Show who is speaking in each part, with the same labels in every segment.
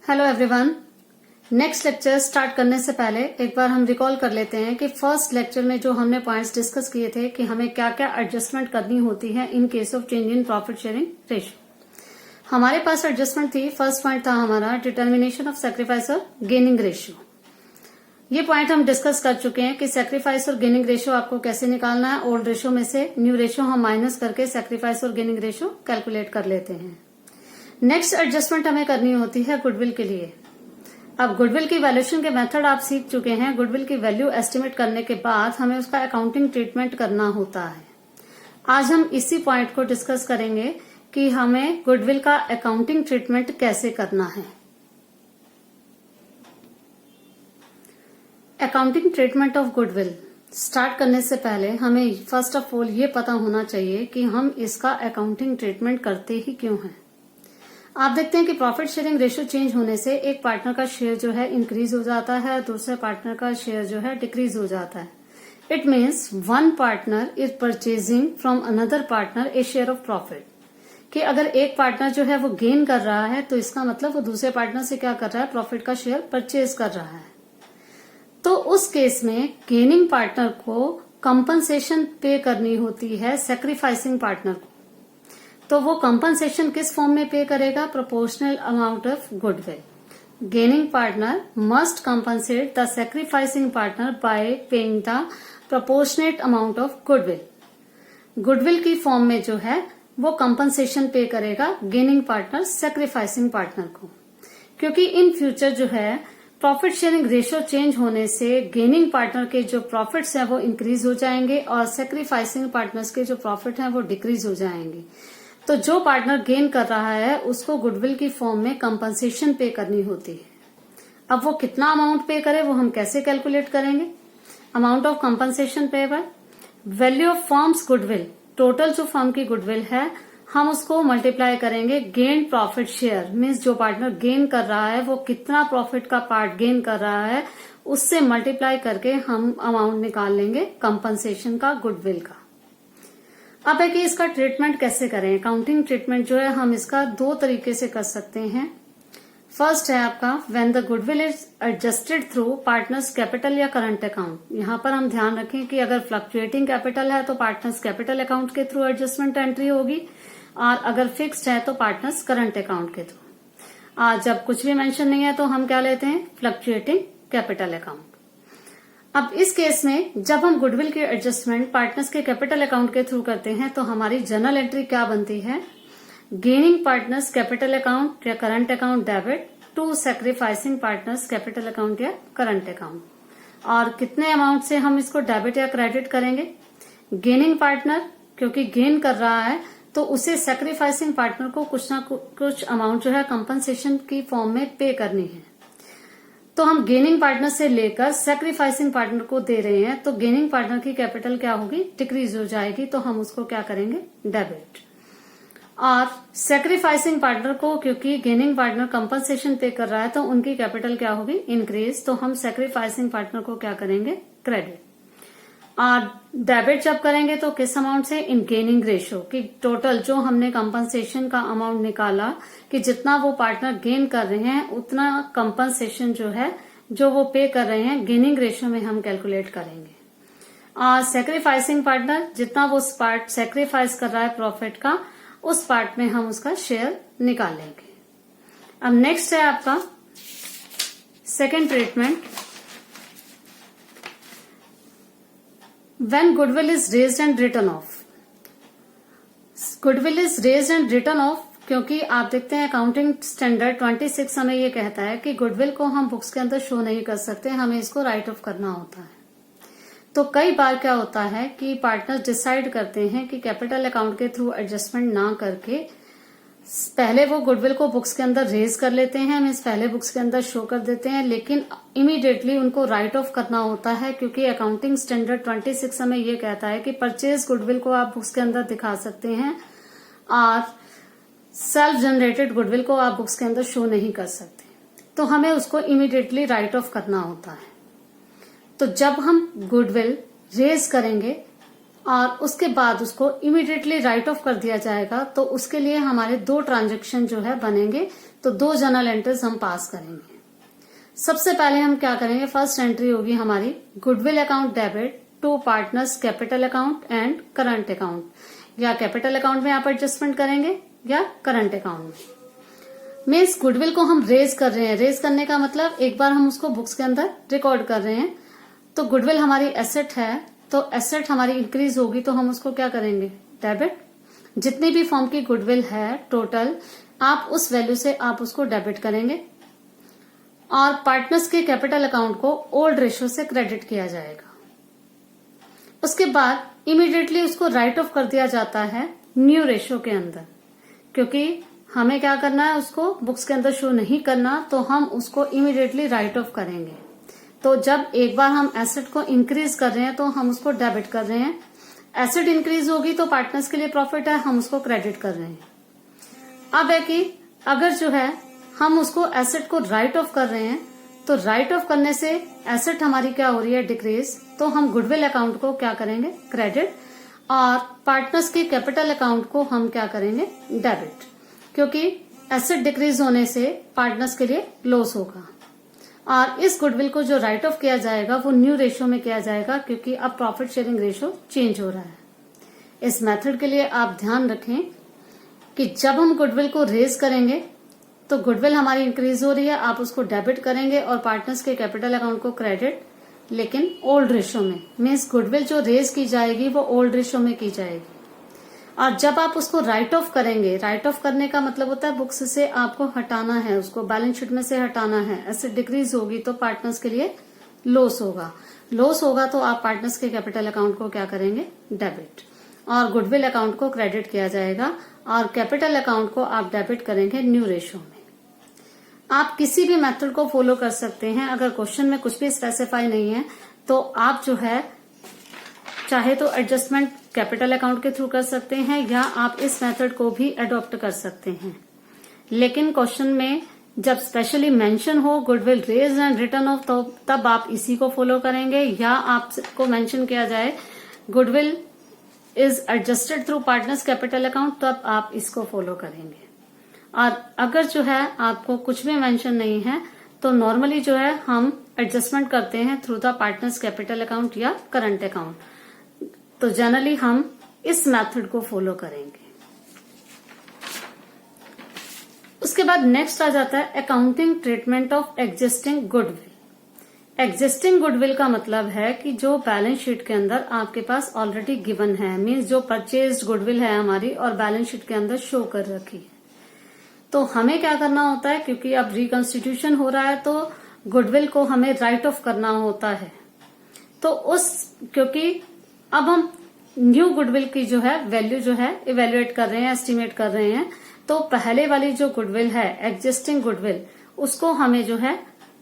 Speaker 1: Hello everyone. Next lecture start करने से पहले एक बार हम रिकॉल कर लेते हैं कि फर्स्ट लेक्चर में जो हमने पॉइंट्स डिस्कस किए थे कि हमें क्या क्या एडजस्टमेंट करनी होती है in case of change in profit sharing ratio. हमारे पास एडजस्टमेंट थी। फर्स्ट पॉइंट था हमारा डिटर्मिनेशन ऑफ सैक्रिफाइस और गेनिंग रेशियो। ये पॉइंट हम डिस्कस कर चुके हैं कि सैक्रिफाइस और गेनिंग रेशियो आपको कैसे निकालना है। ओल्ड रेशियो में से न्यू रेशियो हम माइनस करके सैक्रिफाइस और गेनिंग रेशियो कैलकुलेट कर लेते हैं। नेक्स्ट एडजस्टमेंट हमें करनी होती है गुडविल के लिए। अब गुडविल की वैल्यूएशन के मेथड आप सीख चुके हैं। गुडविल की वैल्यू एस्टिमेट करने के बाद हमें उसका अकाउंटिंग ट्रीटमेंट करना होता है। आज हम इसी पॉइंट को डिस्कस करेंगे कि हमें गुडविल का अकाउंटिंग ट्रीटमेंट कैसे करना है। Accounting treatment of goodwill start करने से पहले हमें फर्स्ट ऑफ ऑल ये पता होना चाहिए कि हम इसका अकाउंटिंग ट्रीटमेंट करते ही क्यों हैं। आप देखते हैं कि प्रॉफिट शेयरिंग रेशियो चेंज होने से एक पार्टनर का शेयर जो है इंक्रीज हो जाता है, दूसरे पार्टनर का शेयर जो है डिक्रीज हो जाता है। It means one partner is purchasing from another partner A share of profit. कि अगर एक पार्टनर जो है वो गेन कर रहा है तो इसका मतलब वो दूसरे पार्टनर से क्या कर रहा है, प्रॉफिट का शेयर परचेज कर रहा है। तो उस केस में गेनिंग पार्टनर को कंपनसेशन पे करनी होती है सैक्रिफाइसिंग पार्टनर को। तो वो कंपनसेशन किस फॉर्म में पे करेगा, proportional amount of goodwill. Gaining partner must compensate the sacrificing partner by paying the proportionate amount of goodwill. Goodwill की फॉर्म में जो है वो कंपनसेशन पे करेगा गेनिंग पार्टनर सैक्रिफाइसिंग पार्टनर को। क्योंकि इन फ्यूचर जो है प्रॉफिट शेयरिंग रेशियो चेंज होने से गेनिंग पार्टनर के जो प्रॉफिट्स हैं वो इंक्रीज हो जाएंगे और सैक्रिफाइसिंग पार्टनर्स के जो प्रॉफिट हैं वो डिक्रीज हो जाएंगे। तो जो पार्टनर गेन कर रहा है उसको गुडविल की फॉर्म में कंपनसेशन पे करनी होती है। अब वो कितना अमाउंट पे करे वो हम कैसे कैलकुलेट करेंगे। Amount of compensation payable, value of firms goodwill, total जो फर्म की गुडविल है हम उसको मल्टीप्लाई करेंगे गेन प्रॉफिट शेयर। मीन्स जो पार्टनर गेन कर रहा है वो कितना प्रॉफिट का पार्ट गेन कर रहा है उससे मल्टीप्लाई करके हम अमाउंट निकाल लेंगे कंपनसेशन का गुडविल का। अब है कि इसका ट्रीटमेंट कैसे करें। अकाउंटिंग ट्रीटमेंट जो है हम इसका दो तरीके से कर सकते हैं। फर्स्ट है आपका when the goodwill is adjusted through partners capital या करंट अकाउंट। यहां पर हम ध्यान रखें कि अगर फ्लक्चुएटिंग कैपिटल है तो पार्टनर्स कैपिटल अकाउंट के थ्रू एडजस्टमेंट एंट्री होगी और अगर फिक्स्ड है तो पार्टनर्स करंट अकाउंट के थ्रू। जब कुछ भी मेंशन नहीं है तो हम क्या लेते हैं, फ्लक्चुएटिंग कैपिटल अकाउंट। अब इस केस में जब हम गुडविल की एडजस्टमेंट पार्टनर्स के कैपिटल अकाउंट के थ्रू करते हैं तो हमारी जर्नल एंट्री क्या बनती है, गेनिंग पार्टनर्स कैपिटल अकाउंट या current account debit to sacrificing partners capital account या करंट अकाउंट। और कितने अमाउंट से हम इसको डेबिट या क्रेडिट करेंगे। गेनिंग पार्टनर क्योंकि गेन कर रहा है तो उसे सैक्रिफाइसिंग पार्टनर को कुछ ना कुछ अमाउंट जो है कंपनसेशन की फॉर्म में पे करनी है। तो हम गेनिंग पार्टनर से लेकर सैक्रिफाइसिंग पार्टनर को दे रहे हैं तो गेनिंग पार्टनर की कैपिटल क्या होगी, डिक्रीज हो जाएगी। तो हम उसको क्या करेंगे, डेबिट। और सैक्रिफाइसिंग पार्टनर को क्योंकि गेनिंग पार्टनर कंपनसेशन पे कर रहा है तो उनकी कैपिटल क्या होगी, इंक्रीज। तो हम सैक्रिफाइसिंग पार्टनर को क्या करेंगे, क्रेडिट। और डेबिट जब करेंगे तो किस अमाउंट से, इन गेनिंग रेशियो कि टोटल जो हमने कंपनसेशन का अमाउंट निकाला कि जितना वो पार्टनर गेन कर रहे हैं उतना कंपनसेशन जो है जो वो पे कर रहे हैं गेनिंग रेशियो में हम कैलकुलेट करेंगे। और सैक्रिफाइसिंग पार्टनर जितना वो पार्ट सैक्रिफाइस कर रहा है प्रॉफिट का उस पार्ट में हम उसका शेयर निकालेंगे। अब नेक्स्ट है आपका second treatment when goodwill is raised and written off। goodwill is raised and written off क्योंकि आप देखते हैं अकाउंटिंग स्टैंडर्ड 26 हमें ये कहता है कि गुडविल को हम बुक्स के अंदर शो नहीं कर सकते, हमें इसको राइट ऑफ करना होता है। तो कई बार क्या होता है कि पार्टनर्स डिसाइड करते हैं कि कैपिटल अकाउंट के थ्रू एडजस्टमेंट ना करके पहले वो गुडविल को बुक्स के अंदर रेज कर लेते हैं, मीन्स पहले बुक्स के अंदर शो कर देते हैं, लेकिन इमीडिएटली उनको राइट ऑफ करना होता है क्योंकि अकाउंटिंग स्टैंडर्ड 26 हमें ये कहता है कि परचेज गुडविल को आप बुक्स के अंदर दिखा सकते हैं और सेल्फ जनरेटेड गुडविल को आप बुक्स के अंदर शो नहीं कर सकते। तो हमें उसको इमीडिएटली राइट ऑफ करना होता है। तो जब हम गुडविल रेज करेंगे और उसके बाद उसको इमीडिएटली राइट ऑफ कर दिया जाएगा, तो उसके लिए हमारे 2 ट्रांजेक्शन जो है बनेंगे, तो 2 जर्नल एंट्रीज हम पास करेंगे। सबसे पहले हम क्या करेंगे, फर्स्ट एंट्री होगी हमारी goodwill account debit to partners capital account and current account, या कैपिटल अकाउंट में आप एडजस्टमेंट करेंगे या करंट अकाउंट में। इस गुडविल को हम रेज कर रहे हैं। रेज करने का मतलब एक बार हम उसको बुक्स के अंदर रिकॉर्ड कर रहे हैं। तो गुडविल हमारी एसेट है, तो एसेट हमारी इंक्रीज होगी, तो हम उसको क्या करेंगे, डेबिट। जितनी भी फॉर्म की गुडविल है टोटल, आप उस वैल्यू से आप उसको डेबिट करेंगे। और पार्टनर्स के कैपिटल अकाउंट को ओल्ड रेशियो से क्रेडिट किया जाएगा। उसके बाद इमीडिएटली उसको राइट ऑफ कर दिया जाता है न्यू रेशियो के अंदर, क्योंकि हमें क्या करना है, उसको बुक्स के अंदर शो नहीं करना, तो हम उसको इमीडिएटली राइट ऑफ करेंगे। तो जब एक बार हम एसेट को इंक्रीज कर रहे हैं तो हम उसको डेबिट कर रहे हैं। एसेट इंक्रीज होगी तो पार्टनर्स के लिए प्रॉफिट है, हम उसको क्रेडिट कर रहे हैं। अब है कि अगर जो है हम उसको एसेट को राइट ऑफ कर रहे हैं, तो राइट ऑफ करने से एसेट हमारी क्या हो रही है, डिक्रीज, तो हम गुडविल अकाउंट को क्या करेंगे, क्रेडिट, और पार्टनर्स के कैपिटल अकाउंट को हम क्या करेंगे, डेबिट, क्योंकि एसेट डिक्रीज होने से पार्टनर्स के लिए लॉस होगा। और इस गुडविल को जो राइट ऑफ किया जाएगा वो न्यू रेशियो में किया जाएगा, क्योंकि अब प्रॉफिट शेयरिंग रेशियो चेंज हो रहा है। इस मेथड के लिए आप ध्यान रखें कि जब हम गुडविल को रेज करेंगे तो गुडविल हमारी इंक्रीज हो रही है, आप उसको डेबिट करेंगे और पार्टनर्स के कैपिटल अकाउंट को क्रेडिट, लेकिन ओल्ड रेशियो में। मीन्स गुडविल जो रेज की जाएगी वो ओल्ड रेशियो में की जाएगी। और जब आप उसको राइट ऑफ करेंगे, राइट ऑफ करने का मतलब होता है बुक्स से आपको हटाना है, उसको बैलेंस शीट में से हटाना है। एसेट डिक्रीज होगी तो पार्टनर्स के लिए लॉस होगा। लॉस होगा तो आप पार्टनर्स के कैपिटल अकाउंट को क्या करेंगे, डेबिट, और गुडविल अकाउंट को क्रेडिट किया जाएगा, और कैपिटल अकाउंट को आप डेबिट करेंगे न्यू रेशियो में। आप किसी भी मेथड को फॉलो कर सकते हैं। अगर क्वेश्चन में कुछ भी स्पेसिफाई नहीं है तो आप जो है चाहे तो एडजस्टमेंट कैपिटल अकाउंट के थ्रू कर सकते हैं, या आप इस मेथड को भी अडॉप्ट कर सकते हैं। लेकिन क्वेश्चन में जब स्पेशली मेंशन हो goodwill raise and return off, तो तब आप इसी को फॉलो करेंगे, या आपको मेंशन किया जाए goodwill is adjusted through partners capital account, तब आप इसको फॉलो करेंगे। और अगर जो है आपको कुछ भी मेंशन नहीं है तो नॉर्मली जो है हम एडजस्टमेंट करते हैं through the partners capital account या करंट अकाउंट। तो जनरली हम इस मेथड को फॉलो करेंगे। उसके बाद नेक्स्ट आ जाता है accounting treatment of existing goodwill. Existing goodwill का मतलब है कि जो बैलेंस शीट के अंदर आपके पास ऑलरेडी गिवन है, मीन्स जो परचेज्ड गुडविल है हमारी और बैलेंस शीट के अंदर शो कर रखी है। तो हमें क्या करना होता है, क्योंकि अब रिकंस्टिट्यूशन हो रहा है तो गुडविल को हमें राइट ऑफ करना होता है। तो क्योंकि अब हम न्यू गुडविल की जो है वैल्यू जो है इवेल्युएट कर रहे हैं, एस्टिमेट कर रहे हैं, तो पहले वाली जो गुडविल है एग्जिस्टिंग गुडविल, उसको हमें जो है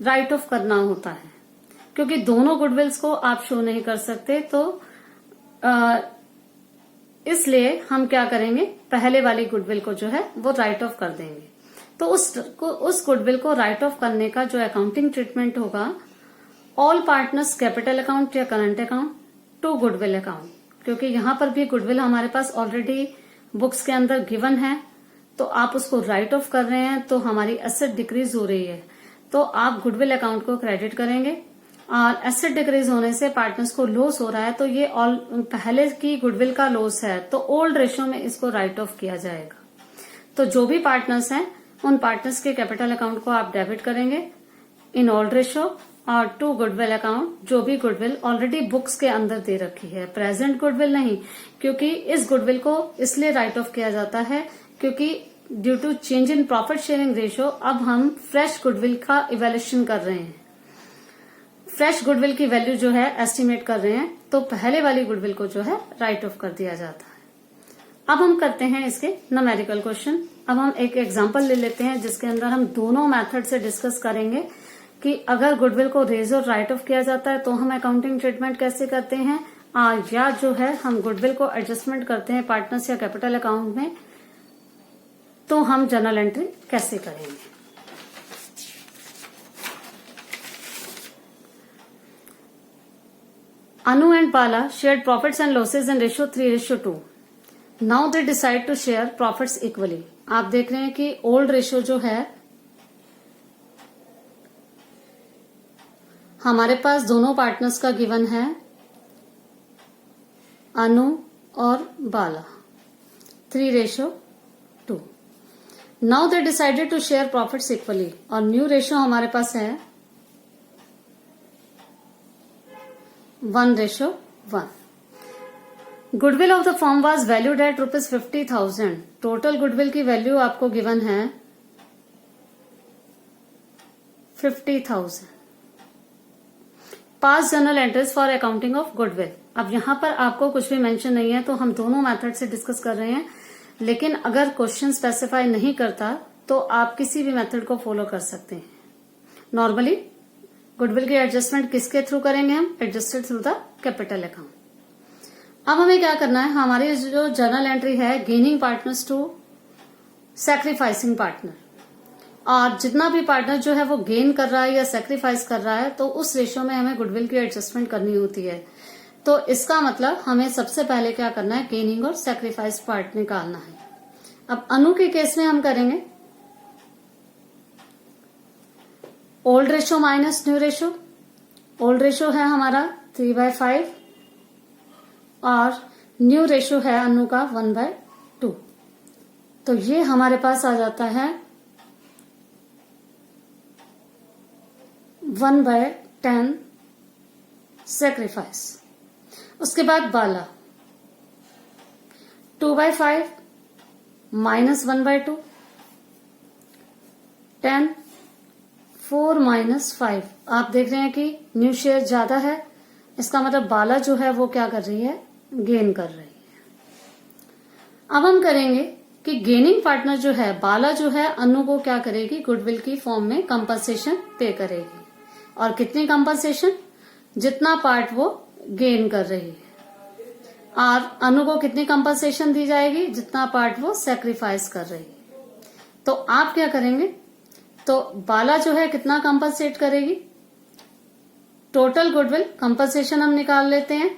Speaker 1: राइट ऑफ करना होता है, क्योंकि दोनों गुडविल्स को आप शो नहीं कर सकते। तो इसलिए हम क्या करेंगे, पहले वाली गुडविल को जो है वो राइट ऑफ कर देंगे। तो उस गुडविल को राइट ऑफ करने का जो अकाउंटिंग ट्रीटमेंट होगा, ऑल पार्टनर्स कैपिटल अकाउंट या current account to goodwill account, क्योंकि यहां पर भी गुडविल हमारे पास ऑलरेडी बुक्स के अंदर गिवन है, तो आप उसको राइट ऑफ कर रहे हैं तो हमारी एसेट डिक्रीज हो रही है, तो आप गुडविल अकाउंट को क्रेडिट करेंगे। और एसेट डिक्रीज होने से पार्टनर्स को लॉस हो रहा है, तो ये पहले की गुडविल का लॉस है, तो ओल्ड रेशियो में इसको राइट ऑफ किया जाएगा। तो जो भी पार्टनर्स हैं उन पार्टनर्स के कैपिटल अकाउंट को आप डेबिट करेंगे इन ओल्ड रेशियो, और टू गुडविल अकाउंट जो भी गुडविल ऑलरेडी बुक्स के अंदर दे रखी है, प्रेजेंट गुडविल नहीं, क्योंकि इस गुडविल को इसलिए राइट ऑफ किया जाता है क्योंकि due to change in profit sharing ratio अब हम फ्रेश गुडविल का इवेल्यूएशन कर रहे हैं, फ्रेश गुडविल की वैल्यू जो है एस्टिमेट कर रहे हैं, तो पहले वाली गुडविल को जो है राइट ऑफ कर दिया जाता है। अब हम करते हैं इसके न्यूमेरिकल क्वेश्चन। अब हम एक एग्जांपल ले लेते हैं जिसके अंदर हम दोनों मेथड से डिस्कस करेंगे कि अगर गुडविल को रेज और राइट ऑफ किया जाता है तो हम अकाउंटिंग ट्रीटमेंट कैसे करते हैं, या जो है हम गुडविल को एडजस्टमेंट करते हैं पार्टनर्स या कैपिटल अकाउंट में, तो हम जर्नल एंट्री कैसे करेंगे। Anu and Bala shared profits and losses in ratio 3:2. Now they decide to share profits equally. आप देख रहे हैं कि ओल्ड रेशियो जो है हमारे पास दोनों पार्टनर्स का गिवन है अनु और Bala 3:2. Now they decided to share profits equally और न्यू रेशियो हमारे पास है 1:1. Goodwill of the firm was valued at ₹50,000. Total goodwill की वैल्यू आपको गिवन है 50,000. Pass journal entries for accounting of goodwill. अब यहां पर आपको कुछ भी मेंशन नहीं है तो हम दोनों मेथड से डिस्कस कर रहे हैं, लेकिन अगर क्वेश्चन स्पेसिफाई नहीं करता तो आप किसी भी मेथड को फॉलो कर सकते हैं. नॉर्मली गुडविल की एडजस्टमेंट किसके थ्रू करेंगे हम? Adjusted through the capital account. अब हमें क्या करना है, हमारी जो जर्नल एंट्री है gaining partners to sacrificing partner, और जितना भी पार्टनर जो है वो गेन कर रहा है या सैक्रिफाइस कर रहा है तो उस रेशियो में हमें गुडविल की एडजस्टमेंट करनी होती है. तो इसका मतलब हमें सबसे पहले क्या करना है, गेनिंग और सैक्रिफाइस पार्ट निकालना है. अब अनु के केस में हम करेंगे old ratio minus new ratio. Old ratio है हमारा 3/5 और न्यू रेशियो है अनु का 1/2. तो ये हमारे पास आ जाता है 1/10 सैक्रिफाइस. उसके बाद बाला 2/5 माइनस 1/2 10 4 माइनस 5. आप देख रहे हैं कि न्यू शेयर ज्यादा है, इसका मतलब बाला जो है वो क्या कर रही है, गेन कर रही है. अब हम करेंगे कि गेनिंग पार्टनर जो है बाला जो है अनु को क्या करेगी, गुडविल की फॉर्म में कंपनसेशन पे करेगी. और कितनी कंपनसेशन? जितना पार्ट वो गेन कर रही है. और अनु को कितनी कंपनसेशन दी जाएगी? जितना पार्ट वो सैक्रिफाइस कर रही है. तो आप क्या करेंगे, तो बाला जो है कितना कंपनसेट करेगी, टोटल गुडविल कंपनसेशन हम निकाल लेते हैं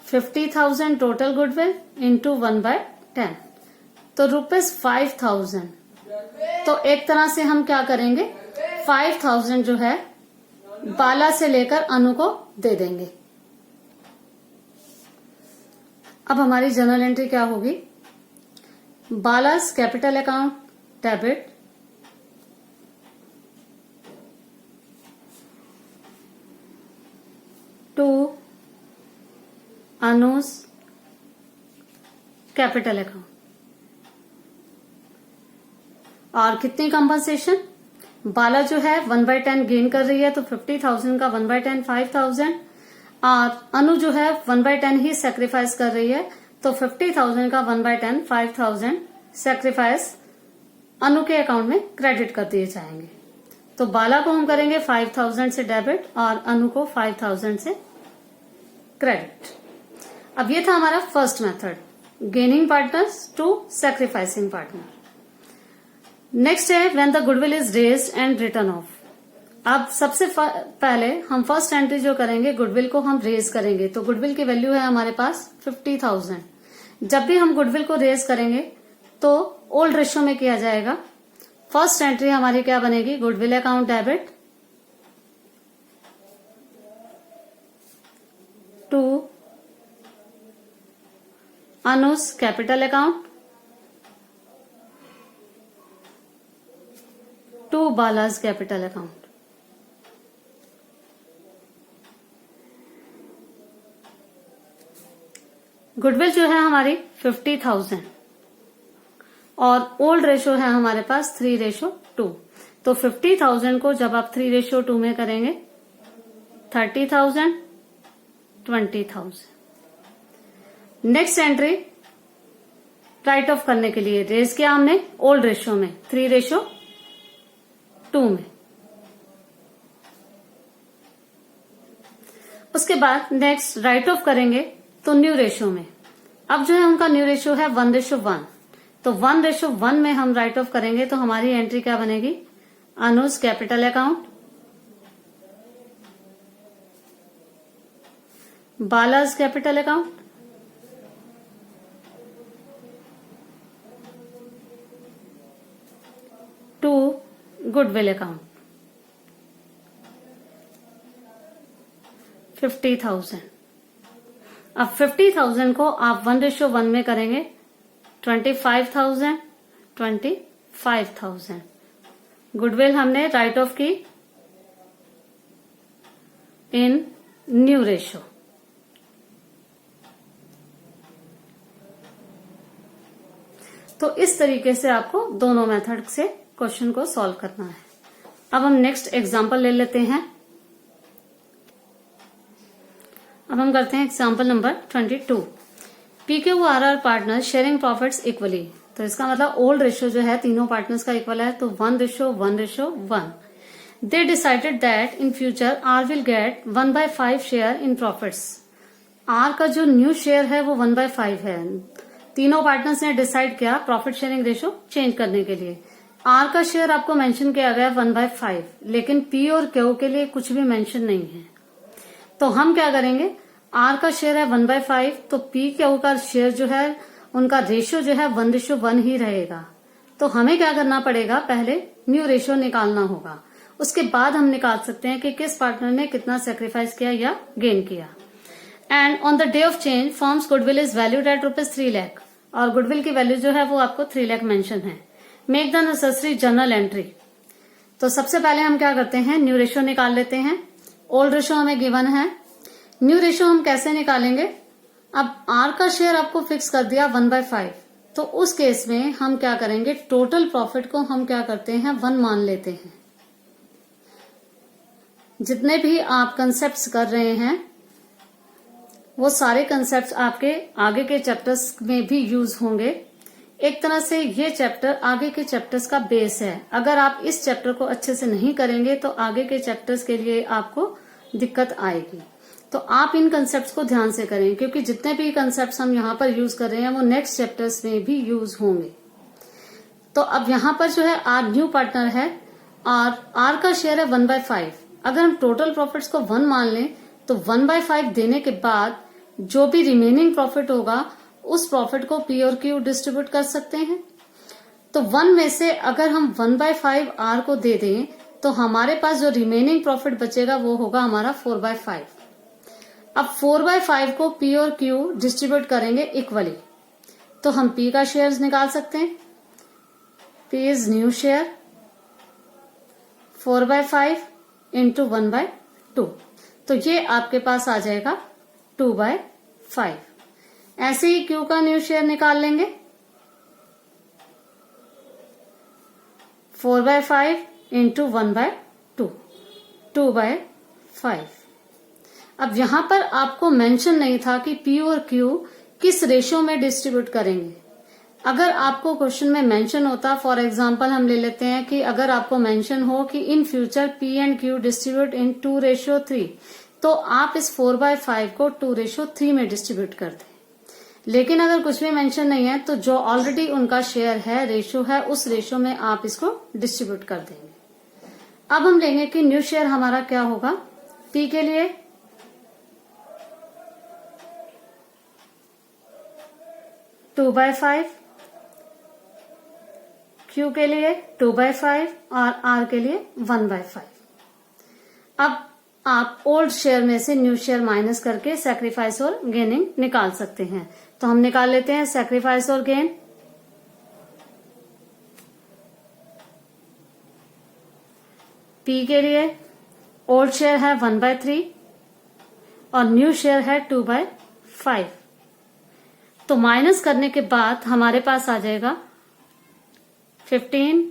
Speaker 1: 50,000 टोटल गुडविल इंटू 1/10 तो ₹5,000. तो एक तरह से हम क्या करेंगे, 5,000 जो है बाला से लेकर अनु को दे देंगे. अब हमारी जर्नल एंट्री क्या होगी, Bala's capital account debit to Anu's capital account. और कितनी कंपनसेशन, बाला जो है 1/10 गेन कर रही है तो 50,000 का 1/10 5,000 और अनु जो है 1/10 ही सैक्रिफाइस कर रही है तो 50,000 का 1/10 5,000 सैक्रिफाइस अनु के अकाउंट में क्रेडिट कर दिए जाएंगे. तो बाला को हम करेंगे 5,000 से डेबिट और अनु को 5,000 से क्रेडिट. अब ये था हमारा first method, gaining partners to sacrificing partner. Next है when the goodwill is raised and return off. अब सबसे पहले हम फर्स्ट एंट्री जो करेंगे गुडविल को हम रेज करेंगे. तो गुडविल की वैल्यू है हमारे पास 50,000. जब भी हम गुडविल को रेज करेंगे तो ओल्ड रेशियो में किया जाएगा. फर्स्ट एंट्री हमारी क्या बनेगी, goodwill account debit to Anu's capital account to Bala's capital account. Goodwill जो है हमारी 50,000 और ओल्ड रेशो है हमारे पास 3:2. तो 50,000 को जब आप 3:2 में करेंगे 30,000 20,000. नेक्स्ट एंट्री राइट ऑफ करने के लिए रेज किया हमने ओल्ड रेशो में 3:2 में. उसके बाद नेक्स्ट राइट ऑफ करेंगे तो न्यू रेशो में. अब जो है उनका न्यू रेशो है 1:1. तो 1:1 में हम राइट ऑफ करेंगे तो हमारी एंट्री क्या बनेगी, Anu's capital account Bala's capital account, to goodwill account 50,000। अब 50,000 को आप 1:1 में करेंगे 25,000, 25,000। गुडविल हमने राइट ऑफ की इन न्यू रेशो। तो इस तरीके से आपको दोनों मेथड से क्वेश्चन को सॉल्व करना है। अब हम नेक्स्ट एग्जांपल ले लेते हैं। अब हम करते हैं example number 22। PQRR partner sharing profits equally. तो इसका मतलब ओल्ड रेशियो जो है तीनों पार्टनर्स का इक्वल है, तो 1:1:1। They decided that in future R will get 1/5 share in profits. R का जो न्यू शेयर है वो 1/5 है। तीनों पार्टनर्स ने डिसाइड किया प्रॉफिट शेयरिंग रेशियो चेंज करने के लिए। R का शेयर आपको मेंशन किया गया 1/5, लेकिन P और Q के लिए कुछ भी मेंशन नहीं है। तो हम क्या करेंगे, R का शेयर है 1/5, तो P Q का शेयर जो है उनका रेशियो जो है 1:1 ही रहेगा। तो हमें क्या करना पड़ेगा, पहले न्यू रेशियो निकालना होगा, उसके बाद हम निकाल सकते हैं कि किस पार्टनर ने कितना सेक्रीफाइस किया या गेन किया। And on the day of change firms goodwill is valued at ₹3 lakh, और गुडविल की वैल्यू जो है वो आपको 3 लाख मेंशन है। Make the necessary journal entry. तो सबसे पहले हम क्या करते हैं, न्यू रेशियो निकाल लेते हैं। ओल्ड रेशियो हमें गिवन है, न्यू रेशियो हम कैसे निकालेंगे। अब R का शेयर आपको फिक्स कर दिया 1/5, तो उस केस में हम क्या करेंगे, टोटल प्रॉफिट को हम क्या करते हैं 1 मान लेते हैं। जितने भी आप कंसेप्ट्स कर रहे हैं वो सारे कंसेप्ट्स आपके आगे के चैप्टर्स में भी यूज होंगे। एक तरह से ये चैप्टर आगे के चैप्टर्स का बेस है। अगर आप इस चैप्टर को अच्छे से नहीं करेंगे तो आगे के चैप्टर्स के लिए आपको दिक्कत आएगी। तो आप इन कंसेप्ट्स को ध्यान से करें, क्योंकि जितने भी कंसेप्ट्स हम यहाँ पर यूज कर रहे हैं वो नेक्स्ट चैप्टर्स में भी यूज होंगे। तो अब यहाँ पर जो है R न्यू पार्टनर है और R का शेयर है 1/5। अगर हम टोटल प्रॉफिट्स को 1 मान लें तो 1/5 देने के बाद जो भी रिमेनिंग प्रॉफिट होगा उस प्रॉफिट को P और Q डिस्ट्रीब्यूट कर सकते हैं। तो 1 में से अगर हम 1/5 R को दे दें तो हमारे पास जो रिमेनिंग प्रॉफिट बचेगा वो होगा हमारा 4/5। अब 4/5 को P और Q डिस्ट्रीब्यूट करेंगे इक्वली, तो हम P का शेयर्स निकाल सकते हैं। P is new share 4/5 into 1/2, तो ये आपके पास आ जाएगा 2/5। ऐसे ही Q का न्यू शेयर निकाल लेंगे 4/5 इंटू 1/2, 2/5। अब यहां पर आपको मेंशन नहीं था कि P और Q किस रेशियो में डिस्ट्रीब्यूट करेंगे। अगर आपको क्वेश्चन में मेंशन होता, फॉर एग्जांपल हम ले लेते हैं कि अगर आपको मेंशन हो कि in future P and Q distribute इन 2:3, तो आप इस 4/5 को 2:3 में डिस्ट्रीब्यूट कर दें। लेकिन अगर कुछ भी मेंशन नहीं है तो जो ऑलरेडी उनका शेयर है, रेशियो है, उस रेशियो में आप इसको डिस्ट्रीब्यूट कर देंगे। अब हम लेंगे कि न्यू शेयर हमारा क्या होगा। P के लिए 2/5, Q के लिए 2/5 और R के लिए 1/5। अब आप ओल्ड शेयर में से न्यू शेयर माइनस करके सैक्रिफाइस और गेनिंग निकाल सकते हैं। तो हम निकाल लेते हैं सैक्रिफाइस और गेन। P के लिए ओल्ड शेयर है 1/3 और न्यू शेयर है 2/5। तो माइनस करने के बाद हमारे पास आ जाएगा 15,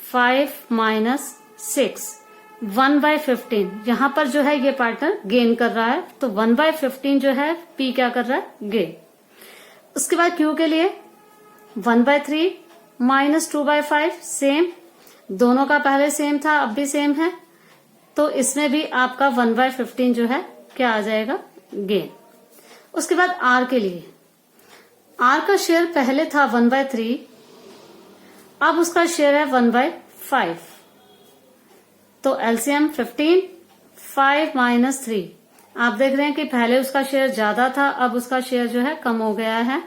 Speaker 1: 5 माइनस 6, 1/15। यहां पर जो है ये पार्टनर गेन कर रहा है, तो 1/15 जो है P क्या कर रहा है, गेन। उसके बाद Q के लिए 1/3 माइनस 2/5, सेम, दोनों का पहले सेम था अब भी सेम है, तो इसमें भी आपका 1/15 जो है क्या आ जाएगा, गेन। उसके बाद R के लिए, R का शेयर पहले था 1/3, अब उसका शेयर है 1/5, तो एलसीएम 15, 5 माइनस 3, आप देख रहे हैं कि पहले उसका शेयर ज्यादा था, अब उसका शेयर जो है कम हो गया है।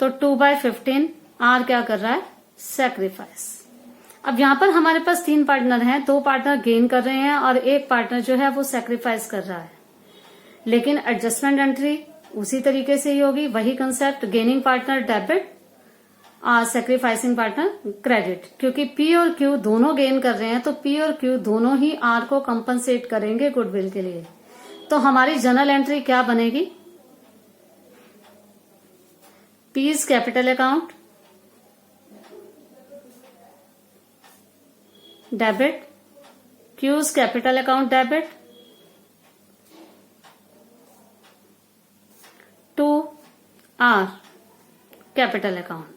Speaker 1: तो 2/15 आर क्या कर रहा है, सैक्रिफाइस। अब यहां पर हमारे पास 3 पार्टनर हैं, 2 पार्टनर गेन कर रहे हैं और 1 पार्टनर जो है वो सैक्रिफाइस कर रहा है। लेकिन एडजस्टमेंट एंट्री उसी तरीके से ही होगी, वही कंसेप्ट, गेनिंग पार्टनर डेबिट और सैक्रिफाइसिंग पार्टनर क्रेडिट। क्योंकि पी और क्यू दोनों गेन कर रहे हैं तो पी और क्यू दोनों ही आर को कंपनसेट करेंगे गुडविल के लिए। तो हमारी जर्नल एंट्री क्या बनेगी, P's capital account debit, Q's capital account debit to R capital account.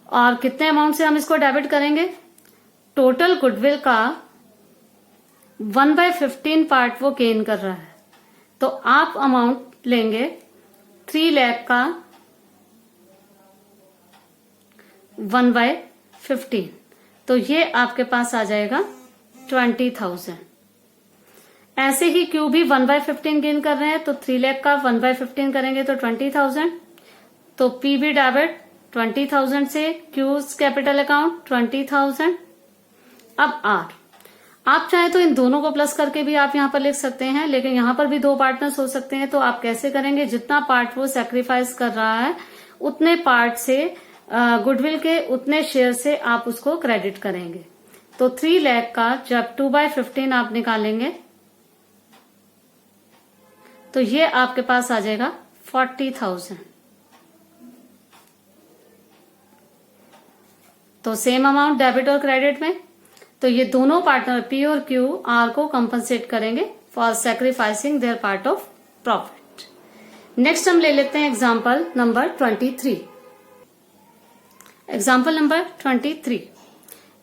Speaker 1: और कितने अमाउंट से हम इसको डेबिट करेंगे, टोटल गुडविल का 1/15 पार्ट वो गेन कर रहा है। तो आप अमाउंट लेंगे 3 लाख का 1/15, तो ये आपके पास आ जाएगा 20,000। ऐसे ही क्यू भी 1/15 गेन कर रहे हैं, तो 3 लाख का 1/15 करेंगे तो 20,000। तो पी भी डेबिट 20,000 से, क्यूज कैपिटल अकाउंट 20,000। अब आर, आप चाहे तो इन दोनों को प्लस करके भी आप यहां पर लिख सकते हैं, लेकिन यहां पर भी 2 पार्टनर्स हो सकते हैं। तो आप कैसे करेंगे, जितना पार्ट वो सैक्रिफाइस कर रहा है उतने पार्ट से गुडविल के उतने शेयर से आप उसको क्रेडिट करेंगे। तो 3 लाख का जब 2/15 आप निकालेंगे तो ये आपके पास आ जाएगा 40,000। तो सेम अमाउंट डेबिट और क्रेडिट में, तो ये दोनों पार्टनर पी और क्यू आर को कंपनसेट करेंगे for sacrificing there part of profit. Next हम ले लेते हैं example number 23। Example number 23,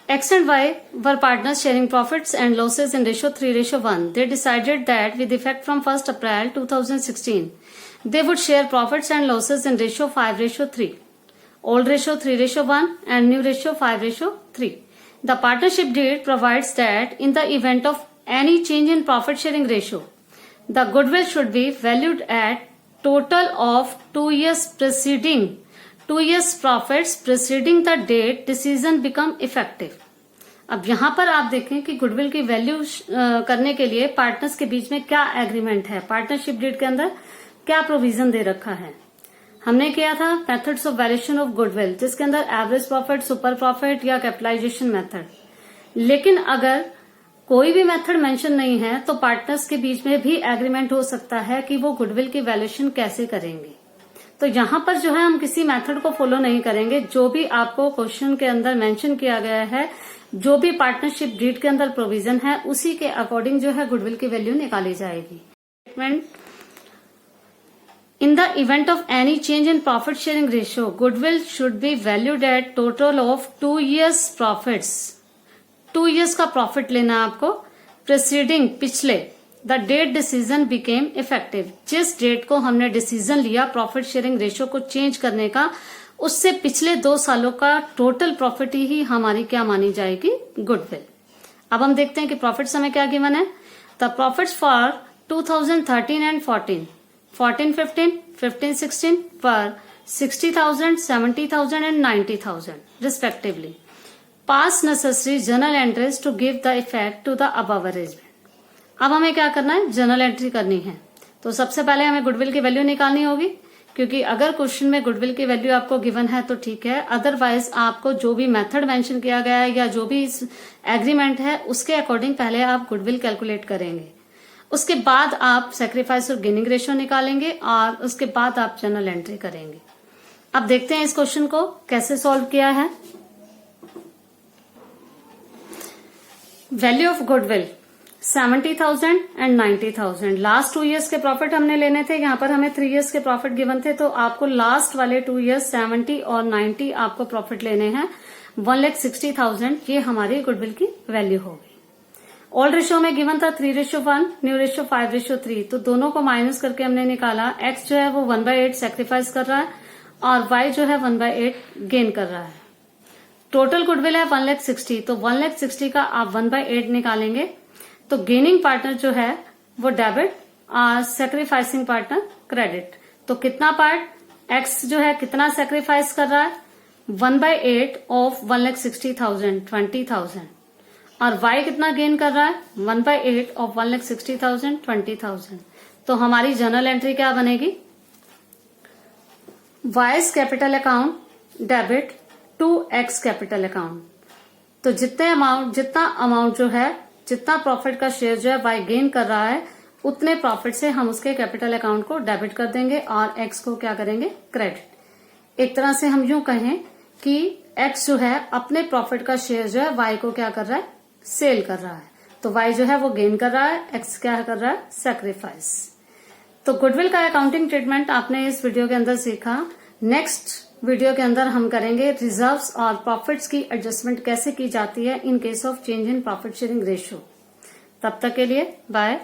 Speaker 1: X and Y were partners sharing profits and losses in ratio 3:1. They decided that with effect from 1st April 2016, they would share profits and losses in ratio 5:3. Old ratio 3:1 and new ratio 5:3. The partnership deed provides that in the event of any change in profit sharing ratio, the goodwill should be valued at total of 2 years preceding 2 years profits preceding the date decision become effective. अब यहां पर आप देखें कि goodwill की value करने के लिए पार्टनर्स के बीच में क्या एग्रीमेंट है, पार्टनरशिप डीड के अंदर क्या प्रोविजन दे रखा है। हमने किया था methods of valuation of goodwill, जिसके अंदर एवरेज प्रॉफिट, सुपर प्रॉफिट या कैपिटलाइजेशन मेथड। लेकिन अगर कोई भी मेथड मेंशन नहीं है तो पार्टनर्स के बीच में भी एग्रीमेंट हो सकता है कि वो गुडविल की वैल्यूएशन कैसे करेंगे। तो यहां पर जो है हम किसी मेथड को फॉलो नहीं करेंगे, जो भी आपको क्वेश्चन के अंदर मेंशन किया गया है, जो भी पार्टनरशिप डीड के अंदर प्रोविजन है, उसी के अकॉर्डिंग जो है गुडविल की वैल्यू निकाली जाएगी। In the event of any change in profit sharing ratio, goodwill should be valued at total of 2 years profits. 2 years का प्रॉफिट लेना है आपको, प्रेसीडिंग पिछले the date decision became effective, जिस डेट को हमने डिसीजन लिया प्रॉफिट शेयरिंग रेशियो को चेंज करने का, उससे पिछले 2 सालों का टोटल प्रॉफिट ही हमारी क्या मानी जाएगी, गुडविल। अब हम देखते हैं कि प्रॉफिट्स हमें क्या गिवन है। द प्रॉफिट्स फॉर 2013 एंड 14, 14-15, 15-16 पर 60,000, 70,000 and 90,000 respectively. Pass necessary journal entries to give the effect to the above arrangement. अब हमें क्या करना है, जर्नल एंट्री करनी है। तो सबसे पहले हमें गुडविल की वैल्यू निकालनी होगी, क्योंकि अगर क्वेश्चन में गुडविल की वैल्यू आपको गिवन है तो ठीक है, अदरवाइज आपको जो भी मेथड मेंशन किया गया है या जो भी एग्रीमेंट है उसके अकॉर्डिंग पहले आप गुडविल कैलकुलेट करेंगे। उसके बाद आप सैक्रिफाइस और गेनिंग रेशियो निकालेंगे और उसके बाद आप जर्नल एंट्री करेंगे। अब देखते हैं इस क्वेश्चन को कैसे सॉल्व किया है। Value of goodwill 70,000 and 90,000। Last 2 years के प्रॉफिट हमने लेने थे, यहाँ पर हमें 3 years के प्रॉफिट गिवन थे, तो आपको लास्ट वाले 2 years 70 और 90 आपको प्रॉफिट लेने हैं। 1,60,000 ये हमारी गुडविल की वैल्यू होगी। ओल्ड रेशियो में गिवन था 3:1, न्यू रेशियो 5:3, तो दोनों को माइनस करके हमने निकाला। एक्स जो है वो 1/8 सैक्रिफाइस कर रहा है और वाई जो है 1/8 गेन कर रहा है। टोटल गुडविल है 1,60,000, तो 1,60,000 का आप 1/8 निकालेंगे तो गेनिंग पार्टनर जो है वो डेबिट और सेक्रीफाइसिंग पार्टनर क्रेडिट। तो कितना पार्ट एक्स जो है कितना सेक्रीफाइस कर रहा है 1/8 ऑफ 1,60,000 20,000 और y कितना गेन कर रहा है 1/8 ऑफ 1,60,000 20,000। तो हमारी जर्नल एंट्री क्या बनेगी Y's capital account debit to X capital account. तो जितना अमाउंट जो है जितना प्रॉफिट का शेयर जो है वाई गेन कर रहा है उतने प्रॉफिट से हम उसके कैपिटल अकाउंट को डेबिट कर देंगे और एक्स को क्या करेंगे क्रेडिट। एक तरह से हम यूं कहें कि एक्स जो है अपने प्रॉफिट का शेयर जो है वाई को क्या कर रहा है सेल कर रहा है। तो वाई जो है वो गेन कर रहा है एक्स क्या कर रहा है सेक्रीफाइस। तो गुडविल का अकाउंटिंग ट्रीटमेंट आपने इस वीडियो के अंदर सीखा। नेक्स्ट वीडियो के अंदर हम करेंगे रिजर्व्स और प्रॉफिट्स की एडजस्टमेंट कैसे की जाती है in case of change in profit sharing ratio. तब तक के लिए बाय।